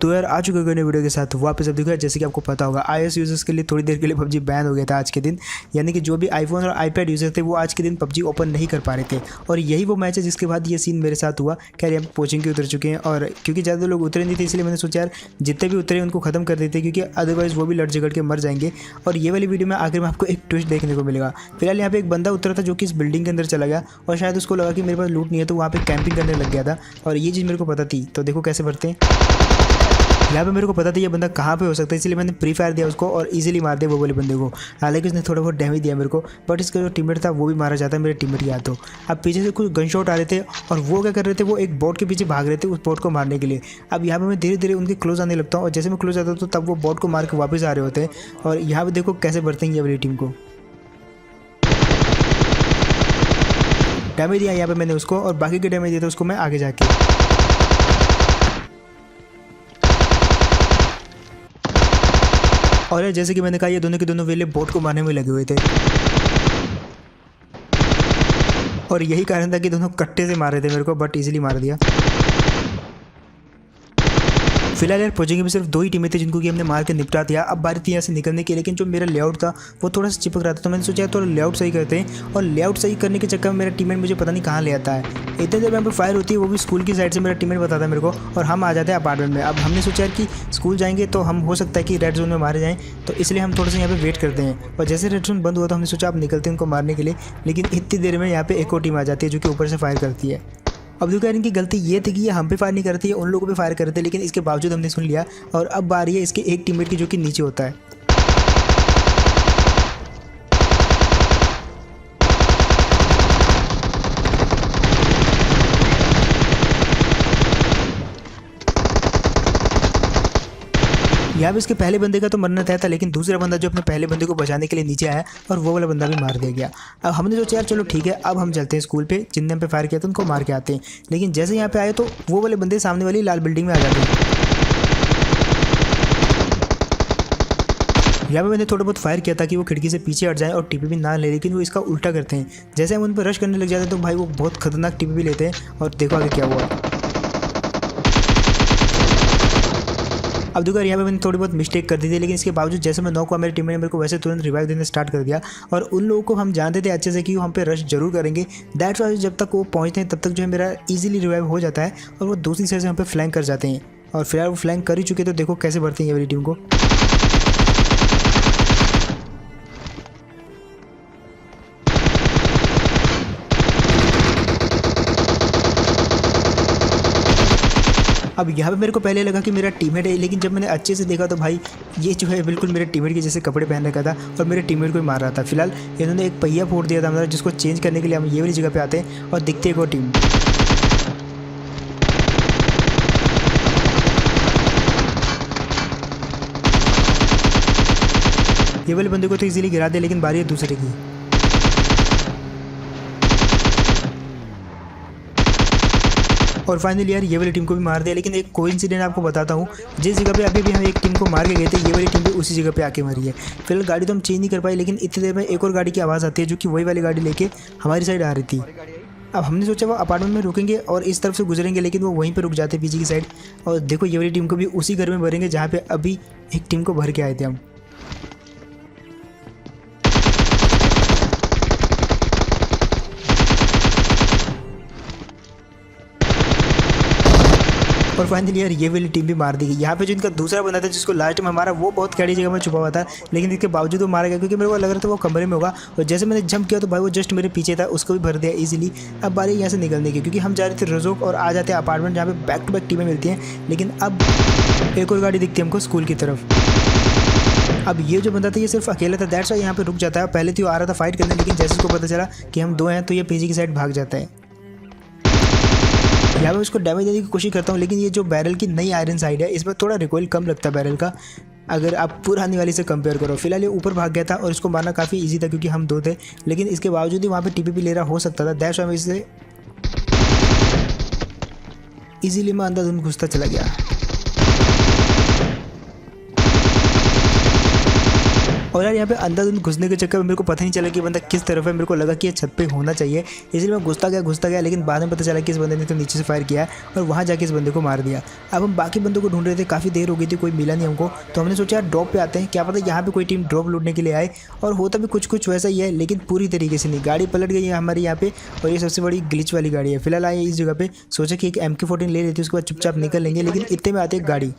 तो यार आ चुके हैं वीडियो के साथ वापस। अब देखो जैसे कि आपको पता होगा iOS यूजर्स के लिए थोड़ी देर के लिए PUBG बैन हो गया था आज के दिन, यानी कि जो भी आईफोन और आईपैड यूजर थे वो आज के दिन PUBG ओपन नहीं कर पा रहे थे। और यही वो मैच है जिसके बाद ये सीन मेरे साथ हुआ। खैर यहाँ कोचिंग के उतर चुके हैं और क्योंकि ज़्यादा लोग उतरे नहीं थे इसलिए मैंने सोचा यार जितने भी उतरे उनको खत्म कर देते क्योंकि अदरवाइज वो भी लड़ झगड़ के मर जाएंगे। और ये वाली वीडियो में आखिर में आपको एक ट्विस्ट देखने को मिलेगा। फिलहाल यहाँ पे एक बंदा उतरा था जो कि इस बिल्डिंग के अंदर चला गया और शायद उसको लगा कि मेरे पास लूट नहीं है तो वहाँ पे कैंपिंग करने लग गया था। और ये चीज़ मेरे को पता थी, तो देखो कैसे भरते हैं। यहाँ पे मेरे को पता था ये बंदा कहाँ पे हो सकता है, इसलिए मैंने प्री फायर दिया उसको और इजीली मार दिया वो वाले बंदे को। हालांकि उसने थोड़ा बहुत डैमेज दिया मेरे को, बट इसका जो टीममेट था वो भी मारा जाता है मेरे टीममेट याद हो। अब पीछे से कुछ गन शॉट आ रहे थे और वो क्या कर रहे थे, वो एक बोट के पीछे भाग रहे थे उस बोट को मारने के लिए। अब यहाँ पे मैं धीरे धीरे उनके क्लोज आने लगता हूँ और जैसे मैं क्लोज आता हूँ तो तब वो बोट को मार के वापस आ रहे होते हैं। और यहाँ पे देखो कैसे बढ़ते हैं ये वाली टीम को। डैमेज दिया यहाँ पे मैंने उसको और बाकी के डैमेज दिया था उसको मैं आगे जाके। और यार जैसे कि मैंने कहा ये दोनों के दोनों वेले बोट को मारने में लगे हुए थे और यही कारण था कि दोनों कट्टे से मार रहे थे मेरे को, बट इजीली मार दिया। फिलहाल यार पहुंचेंगे में सिर्फ 2 ही टीमें थी जिनको कि हमने मार के निपटा दिया। अब बारी थी यहाँ से निकलने की, लेकिन जो मेरा लेआउट था वो थोड़ा सा चिपक रहा था तो मैंने सोचा तो लेआउट सही करते हैं। और लेआउट सही करने के चक्कर में मेरा टीममेट मुझे पता नहीं कहाँ ले आता है। इतने देर में पर फायर होती है, वो भी स्कूल की साइड से मेरा टीममेट बताता है मेरे को और हम आ जाते हैं अपार्टमेंट में। अब हमने सोचा कि स्कूल जाएंगे तो हम हो सकता है कि रेड जोन में मारे जाएँ, तो इसलिए हम थोड़ा सा यहाँ पे वेट करते हैं। और जैसे रेड जोन बंद हुआ तो हमने सोचा अब निकलते हैं उनको मारने के लिए, लेकिन इतनी देर में यहाँ पे एक और टीम आ जाती है जो कि ऊपर से फायर करती है। अब देखो यार इनकी गलती ये थी कि ये हम पे फायर नहीं करते हैं, उन लोगों पे फायर करते, लेकिन इसके बावजूद हमने सुन लिया। और अब बारी है इसके एक टीममेट की जो कि नीचे होता है। यहाँ पे इसके पहले बंदे का तो मरना तय था, लेकिन दूसरा बंदा जो अपने पहले बंदे को बचाने के लिए नीचे आया और वो वाला बंदा भी मार दिया गया। अब हमने सोचा यार चलो ठीक है अब हम चलते हैं स्कूल पे, जिनने हम पे फायर किया था उनको मार के आते हैं। लेकिन जैसे यहाँ पे आए तो वो वाले बंदे सामने वाली लाल बिल्डिंग में आ जाते हैं। यहाँ पे मैंने थोड़ा बहुत फायर किया था कि वो खिड़की से पीछे हट जाए और टीपी भी ना ले, लेकिन वो इसका उल्टा करते हैं। जैसे हम उन पर रश करने लग जाते हैं तो भाई वो बहुत खतरनाक टीपी भी लेते हैं। और देखो आगे क्या हुआ। अब देखो यहाँ पे मैंने थोड़ी बहुत मिस्टेक कर दी थी, लेकिन इसके बावजूद जैसे मैं नॉक हुआ मेरे टीममेट ने मेरे को वैसे तुरंत रिवाइव देने स्टार्ट कर दिया। और उन लोगों को हम जानते थे अच्छे से कि वो हम पे रश जरूर करेंगे। दैट्स वाई जब तक वो पहुँचते हैं तब तक जो है मेरा इजीली रिवाइव हो जाता है और वो दूसरी साइड से हम पे फ्लैंक कर जाते हैं। और फिलहाल वो फ्लैंक कर ही चुके तो देखो कैसे बढ़ती है ये मेरी टीम को। अब यहाँ पे मेरे को पहले लगा कि मेरा टीममेट है, लेकिन जब मैंने अच्छे से देखा तो भाई ये जो है बिल्कुल मेरे टीममेट के जैसे कपड़े पहन रखा था और मेरे टीममेट को ही मार रहा था। फिलहाल इन्होंने एक पहिया फोड़ दिया था मतलब, जिसको चेंज करने के लिए हम ये वाली जगह पे आते हैं और दिखते एक और टीम। ये वाले बंदे को तो इजीली गिरा दिया, लेकिन बारी है दूसरे की। और फाइनली यार ये वाली टीम को भी मार दिया। लेकिन एक कोइंसिडेंट आपको बताता हूँ, जिस जगह पे अभी भी हम एक टीम को मार के गए थे ये वाली टीम भी उसी जगह पे आके मरी है। फिलहाल गाड़ी तो हम चेंज नहीं कर पाए, लेकिन इतनी देर में एक और गाड़ी की आवाज़ आती है जो कि वही वाली गाड़ी लेके हमारी साइड आ रही थी। अब हमने सोचा वो अपार्टमेंट में रुकेंगे और इस तरफ से गुजरेंगे, लेकिन वो वहीं पर रुक जाते पीछे की साइड। और देखो ये वाली टीम को भी उसी घर में भरेंगे जहाँ पे अभी एक टीम को भर के आए थे हम। और फाइनली यार ये वाली टीम भी मार दी गई। यहाँ पे जो इनका दूसरा बंदा था जिसको लास्ट में हमारा, वो बहुत कड़ी जगह में छुपा हुआ था, लेकिन इसके बावजूद वो मारा गया क्योंकि मेरे को लग रहा था वो कमरे में होगा। और जैसे मैंने जंप किया तो भाई वो जस्ट मेरे पीछे था, उसको भी भर दिया इजीली। अब बारी यहाँ से निकलने की, क्योंकि हम जा रहे थे रजोक और आ जाते हैं अपार्टमेंट जहाँ पे बैक टू बैक टीमें मिलती हैं। लेकिन अब एक और गाड़ी दिखती है हमको स्कूल की तरफ। अब ये जो बंदा था ये सिर्फ अकेला था, दैट्स वाई यहाँ पे रुक जाता है। पहले तो आ रहा था फाइट करने, लेकिन जैसे उसको पता चला कि हम 2 हैं तो ये पीछे की साइड भाग जाता है। यहाँ पे उसको डैमेज देने की कोशिश करता हूँ, लेकिन ये जो बैरल की नई आयरन साइड है इसमें थोड़ा रिकॉइल कम लगता है बैरल का, अगर आप पुरानी वाली से कंपेयर करो। फिलहाल ये ऊपर भाग गया था और इसको मारना काफ़ी इजी था क्योंकि हम 2 थे, लेकिन इसके बावजूद ही वहाँ पे टीपीपी ले रहा हो सकता था। दैट्स वाई इससे इजीली मैं अंदर घुसता चला गया। और यार यहाँ पे अंधाधुंध घुसने के चक्कर में मेरे को पता नहीं चला कि बंदा किस तरफ है। मेरे को लगा कि ये छत पे होना चाहिए, इसलिए मैं घुसता गया, लेकिन बाद में पता चला कि इस बंदे ने तो नीचे से फायर किया है और वहाँ जाके इस बंदे को मार दिया। अब हम बाकी बंदों को ढूंढ रहे थे, काफ़ी देर हो गई थी, कोई मिला नहीं हमको, तो हमने सोचा यार ड्रॉप पे आते हैं, क्या पता यहाँ पे कोई टीम ड्रॉप लूटने के लिए आए। और होता भी कुछ वैसा ही है, लेकिन पूरी तरीके से नहीं। गाड़ी पलट गई है हमारी यहाँ पे, और ये सबसे बड़ी ग्लिच वाली गाड़ी है। फिलहाल आए इस जगह पे, सोचा कि एक MK14 ले लेती, उसके बाद चुपचाप निकल लेंगे, लेकिन इतने में आते एक गाड़ी।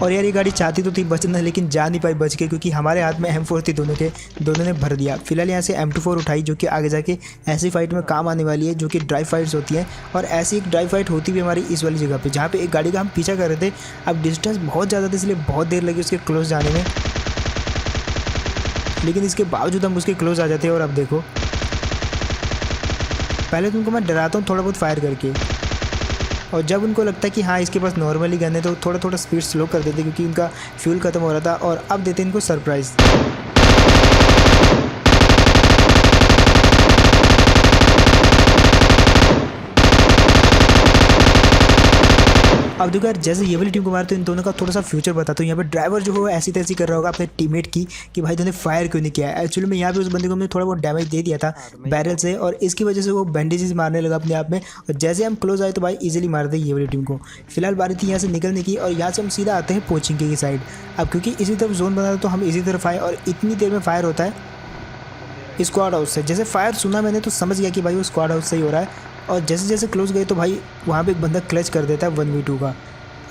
और यार ये गाड़ी चाहती तो थी बचना, लेकिन जा नहीं पाई बच के, क्योंकि हमारे हाथ में M4 थी दोनों ने भर दिया। फिलहाल यहाँ से M24 उठाई, जो कि आगे जाके ऐसी फाइट में काम आने वाली है, जो कि ड्राइव फाइट्स होती हैं। और ऐसी एक ड्राइव फाइट होती भी हमारी इस वाली जगह पे, जहाँ पे एक गाड़ी का हम पीछा कर रहे थे। अब डिस्टेंस बहुत ज़्यादा था, इसलिए बहुत देर लगी उसके क्लोज जाने में, लेकिन इसके बावजूद हम उसके क्लोज आ जाते हैं। और अब देखो, पहले तुमको मैं डराता हूँ थोड़ा बहुत फायर करके, और जब उनको लगता है कि हाँ इसके पास नॉर्मली गन है, तो थोड़ा थोड़ा स्पीड स्लो कर देते, क्योंकि उनका फ्यूल खत्म हो रहा था। और अब देते इनको सरप्राइज़। अब देखो यार, जैसे ये वाली टीम को मारते हो, इन दोनों का थोड़ा सा फ्यूचर बताता हूँ। यहाँ पे ड्राइवर जो हो ऐसी तैसी कर रहा होगा अपने टीममेट की कि भाई तूने फायर क्यों नहीं किया है। एक्चुअली में यहाँ पे उस बंदे को हमने थोड़ा बहुत डैमेज दे दिया था बैरल से, और इसकी वजह से वो बैंडेजेस मारने लगा अपने आप में। और जैसे हम क्लोज आए तो भाई इजीली मार दे ये वाली टीम को। फिलहाल बारी थी यहाँ से निकलने की, और यहाँ से हम सीधा आते हैं पोचिंकी की साइड। अब क्योंकि इसी तरफ जोन बना था, तो हम इसी तरफ आए, और इतनी देर में फायर होता है स्क्वाड हाउस से। जैसे फायर सुना मैंने तो समझ गया कि भाई वो स्क्वाड हाउस से ही हो रहा है। और जैसे जैसे क्लोज गए तो भाई वहाँ पे एक बंदा क्लच कर देता है 1v2 का।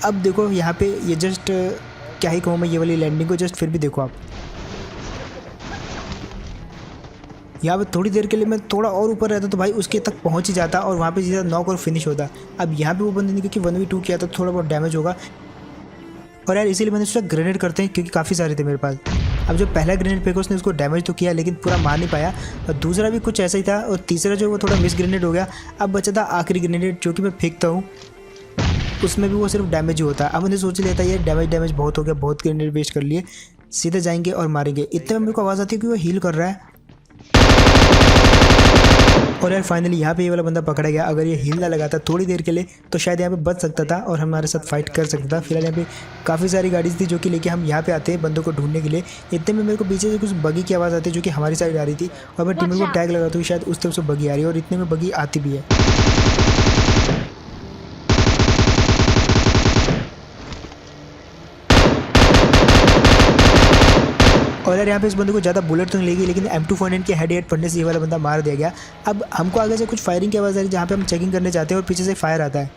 अब देखो यहाँ पे ये जस्ट क्या ही कहूँ मैं ये वाली लैंडिंग को, जस्ट फिर भी देखो आप, यहाँ पे थोड़ी देर के लिए मैं थोड़ा और ऊपर रहता तो भाई उसके तक पहुँच ही जाता, और वहाँ पे सीधा नॉक और फिनिश होता। अब यहाँ पे वो बंदे ने क्योंकि 1v2 किया तो थोड़ा बहुत डैमेज होगा, और यार इसीलिए मैंने सोचा ग्रेनेड करते हैं, क्योंकि काफ़ी सारे थे मेरे पास। अब जो पहला ग्रेनेड फेंका उसने उसको डैमेज तो किया, लेकिन पूरा मार नहीं पाया। और दूसरा भी कुछ ऐसा ही था, और तीसरा जो वो थोड़ा मिस ग्रेनेड हो गया। अब बचा था आखिरी ग्रेनेड, जो कि मैं फेंकता हूँ, उसमें भी वो सिर्फ डैमेज ही होता है। अब मैंने सोच लिया था ये डैमेज बहुत हो गया, बहुत ग्रेनेड वेस्ट कर लिए, सीधे जाएंगे और मारेंगे। इतने में मेरे को आवाज़ आती है कि वो हील कर रहा है। और यार फाइनली यहाँ पे ये वाला बंदा पकड़ा गया। अगर ये हील ना लगाता थोड़ी देर के लिए तो शायद यहाँ पे बच सकता था और हमारे साथ फाइट कर सकता था। फिलहाल यहाँ पे काफ़ी सारी गाड़ीज थी जो कि लेके हम यहाँ पे आते हैं बंदों को ढूंढने के लिए। इतने में मेरे को पीछे से कुछ बगी की आवाज़ आती है जो कि हमारी साइड आ रही थी, और मैं टीम को टैग लगाता हूँ शायद उस तरफ से बगी आ रही है, और इतने में बगी आती भी है। और यार यहाँ पे इस बंदे को ज़्यादा बुलेट तो नहीं लगी, लेकिन M249 के हेड पड़ने से ये वाला बंदा मार दिया गया। अब हमको आगे से कुछ फायरिंग की आवाज़ आ रही है जहाँ पे हम चेकिंग करने जाते हैं, और पीछे से फायर आता है।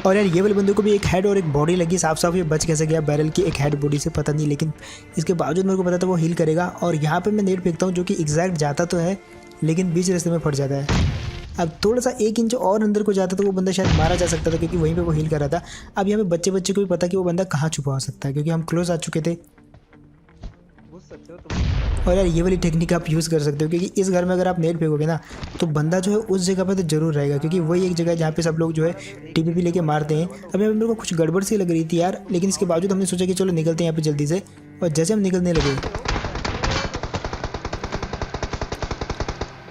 और यार ये वाले बंदे को भी एक हेड और एक बॉडी लगी। साफ साफ ये बच कैसे गया बैरल की एक हेड बॉडी से पता नहीं, लेकिन इसके बावजूद मेरे को पता था वो हील करेगा। और यहाँ पे मैं नेट फेंकता हूँ जो कि एग्जैक्ट जाता तो है, लेकिन बीच रास्ते में फट जाता है। अब थोड़ा सा 1 इंच और अंदर को जाता तो वो बंदा शायद मारा जा सकता था, क्योंकि वहीं पे वो हील कर रहा था। अब यहाँ पे बच्चे को भी पता कि वो बंदा कहाँ छुपा हो सकता है, क्योंकि हम क्लोज आ चुके थे। और यार ये वाली टेक्निक आप यूज़ कर सकते हो, क्योंकि इस घर में अगर आप नेट फेंकोगे ना तो बंदा जो है उस जगह पे तो जरूर रहेगा, क्योंकि वही एक जगह है जहाँ पे सब लोग जो है टीपीपी लेके मारते हैं। अब यहाँ पे मेरे को कुछ गड़बड़ सी लग रही थी यार, लेकिन इसके बावजूद हमने सोचा कि चलो निकलते हैं यहाँ पे जल्दी से। और जैसे हम निकलने लगे,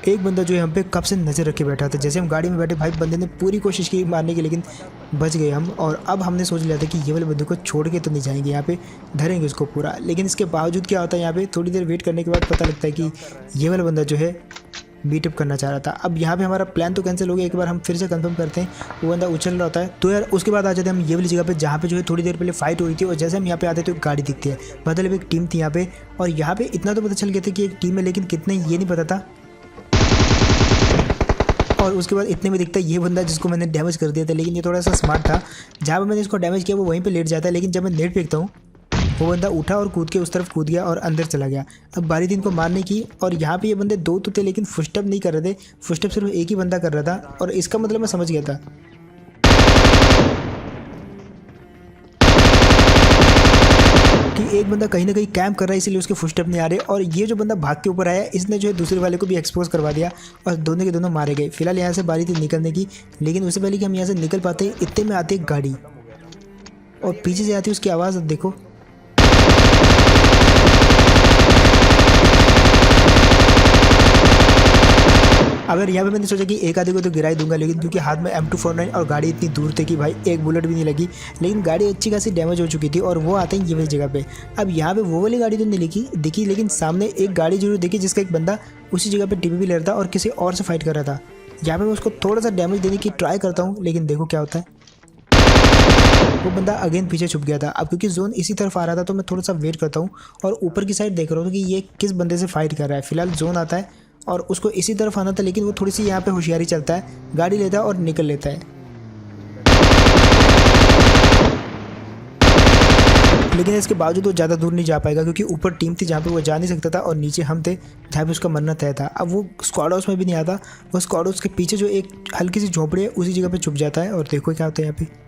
एक बंदा जो है हम पे कब से नज़र रख के बैठा था। जैसे हम गाड़ी में बैठे भाई बंदे ने पूरी कोशिश की मारने की, लेकिन बच गए हम। और अब हमने सोच लिया था कि ये वाले बंदे को छोड़ के तो नहीं जाएंगे, यहाँ पे धरेंगे उसको पूरा। लेकिन इसके बावजूद क्या होता है, यहाँ पे थोड़ी देर वेट करने के बाद पता लगता है कि ये वाला बंदा जो है मीटअप करना चाह रहा था। अब यहाँ पे हमारा प्लान तो कैंसिल हो गया। एक बार हम फिर से कंफर्म करते हैं, वो बंदा उछल रहा होता है। तो यार उसके बाद आ जाते हैं हम ये वाली जगह पे जहाँ पे जो है थोड़ी देर पहले फाइट हुई थी। और जैसे हम यहाँ पे आते तो एक गाड़ी दिखती है, मतलब एक टीम थी यहाँ पे। और यहाँ पे इतना तो पता चल गया था कि एक टीम है, लेकिन कितने ये नहीं पता था। और उसके बाद इतने में दिखता है ये बंदा जिसको मैंने डैमेज कर दिया था, लेकिन ये थोड़ा सा स्मार्ट था। जहाँ पर मैंने इसको डैमेज किया वो वहीं पे लेट जाता है, लेकिन जब मैं नेट फेंकता हूँ वो बंदा उठा और कूद के उस तरफ कूद गया और अंदर चला गया। अब बारी थी इनको मारने की, और यहाँ पे ये बंदे 2 तो थे, लेकिन फुटस्टेप नहीं कर रहे थे। फुटस्टेप सिर्फ एक ही बंदा कर रहा था, और इसका मतलब मैं समझ गया था। कि एक बंदा कहीं ना कहीं कैंप कर रहा है, इसलिए उसके फुटस्टेप नहीं आ रहे। और ये जो बंदा भाग के ऊपर आया, इसने जो है दूसरे वाले को भी एक्सपोज करवा दिया, और दोनों के दोनों मारे गए। फिलहाल यहाँ से बारी थी निकलने की, लेकिन उससे पहले कि हम यहाँ से निकल पाते इतने में आती एक गाड़ी, और पीछे से आती उसकी आवाज़ देखो। अगर यहाँ पे मैंने सोचा कि एक आधे को तो गिरा ही दूंगा, लेकिन क्योंकि हाथ में M249 और गाड़ी इतनी दूर थी कि भाई एक बुलेट भी नहीं लगी, लेकिन गाड़ी अच्छी खासी डैमेज हो चुकी थी और वो आते हैं ये वाली जगह पे। अब यहाँ पे वो वाली गाड़ी तो नहीं दिखी, लेकिन सामने एक गाड़ी जरूर दिखी जिसका एक बंदा उसी जगह पे टीपी भी ले रहा था और किसी और से फाइट कर रहा था। यहाँ पे मैं उसको थोड़ा सा डैमेज देने की ट्राई करता हूँ, लेकिन देखो क्या होता है, वो बंदा अगेन पीछे छुप गया था। अब क्योंकि जोन इसी तरफ आ रहा था तो मैं थोड़ा सा वेट करता हूँ और ऊपर की साइड देख रहा हूँ कि ये किस बंदे से फाइट कर रहा है। फिलहाल जोन आता है और उसको इसी तरफ आना था, लेकिन वो थोड़ी सी यहाँ पे होशियारी चलता है, गाड़ी लेता है और निकल लेता है। लेकिन इसके बावजूद वो ज़्यादा दूर नहीं जा पाएगा क्योंकि ऊपर टीम थी जहाँ पे वो जा नहीं सकता था और नीचे हम थे जहाँ पे उसका मरना तय था। अब वो स्क्वाड हाउस में भी नहीं आता, वो स्क्वाड हाउस के पीछे जो एक हल्की सी झोपड़ी है उसी जगह पे छुप जाता है। और देखो क्या होता है, यहाँ पे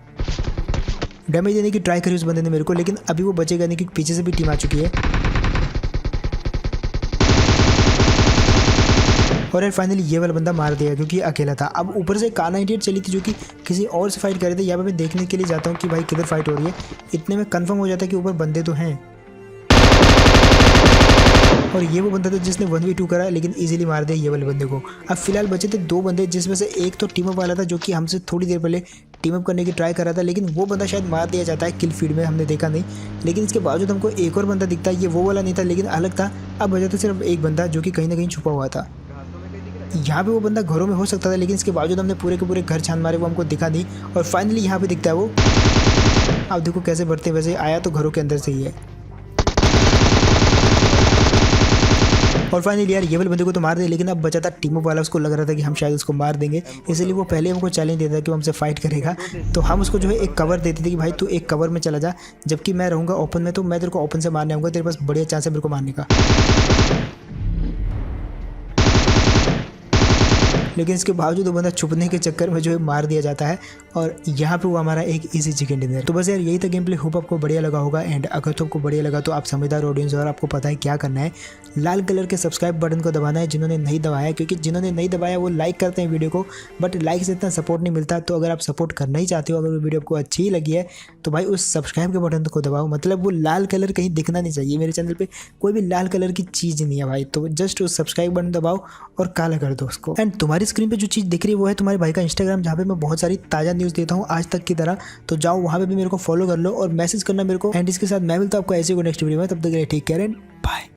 डैमेज देने की ट्राई करी उस बंदे ने मेरे को, लेकिन अभी वो बचेगा नहीं क्योंकि पीछे से भी टीम आ चुकी है। और यार फाइनली ये वाला बंदा मार दिया क्योंकि अकेला था। अब ऊपर से कार 98 चली थी जो कि किसी और से फाइट कर रहे थे। यहाँ पे मैं देखने के लिए जाता हूँ कि भाई किधर फाइट हो रही है, इतने में कंफर्म हो जाता है कि ऊपर बंदे तो हैं। और ये वो बंदा था जिसने 1v2 करा, लेकिन इजीली मार दिया ये वाले बंदे को। अब फिलहाल बचे थे 2 बंदे, जिसमें से एक तो टीम अप वाला था जो कि हमसे थोड़ी देर पहले टीम अप करने की ट्राई कर रहा था, लेकिन वो बंदा शायद मार दिया जाता है किल फीड में, हमने देखा नहीं। लेकिन इसके बावजूद हमको एक और बंदा दिखता है, ये वो वाला नहीं था लेकिन अलग था। अब बचा था सिर्फ एक बंदा जो कि कहीं ना कहीं छुपा हुआ था। यहाँ पे वो बंदा घरों में हो सकता था, लेकिन इसके बावजूद हमने पूरे के पूरे घर छान मारे, वो हमको दिखा नहीं। और फाइनली यहाँ पे दिखता है वो। अब देखो कैसे बढ़ते, वैसे आया तो घरों के अंदर से ही है। और फाइनली यार ये वाले बंदे को तो मार दिया, लेकिन अब बचा था टीम वाला। उसको लग रहा था कि हम शायद उसको मार देंगे, इसलिए वो पहले हमको चैलेंज देता था कि वो हमसे फाइट करेगा। तो हम उसको जो है एक कवर देते थे कि भाई तू एक कवर में चला जा, जबकि मैं रहूँगा ओपन में, तो मैं तेरे को ओपन से मारने आऊँगा, तेरे पास बढ़िया चांस है मेरे को मारने का। लेकिन इसके बावजूद वो बंदा छुपने के चक्कर में जो है मार दिया जाता है। और यहाँ पे वो हमारा एक इजी चिकन डिनर। तो बस यार यही था गेम प्ले, होप आपको बढ़िया लगा होगा। एंड अगर तो आपको बढ़िया लगा तो आप समझदार ऑडियंस और आपको पता है क्या करना है, लाल कलर के सब्सक्राइब बटन को दबाना है जिन्होंने नहीं दबाया, क्योंकि जिन्होंने नहीं दबाया वो लाइक करते हैं वीडियो को, बट लाइक से इतना सपोर्ट नहीं मिलता। तो अगर आप सपोर्ट करना ही चाहते हो, अगर वो वीडियो आपको अच्छी ही लगी है, तो भाई उस सब्सक्राइब के बटन को दबाओ। मतलब वो लाल कलर कहीं दिखना नहीं चाहिए, मेरे चैनल पे कोई भी लाल कलर की चीज़ नहीं है भाई। तो जस्ट उस सब्सक्राइब बटन दबाओ और काला कर दो उसको। एंड तुम्हारी स्क्रीन पे जो चीज़ दिख रही है वो है तुम्हारे भाई का इंस्टाग्राम, जहाँ पे मैं बहुत सारी ताज़ा न्यूज़ देता हूँ आज तक की तरह। तो जाओ वहाँ पे भी मेरे को फॉलो कर लो और मैसेज करना मेरे को। एंड इसके साथ मैं मिलता हूँ आपको ऐसे को नेक्स्ट वीडियो में। तब तक के लिए टेक केयर एंड बाय।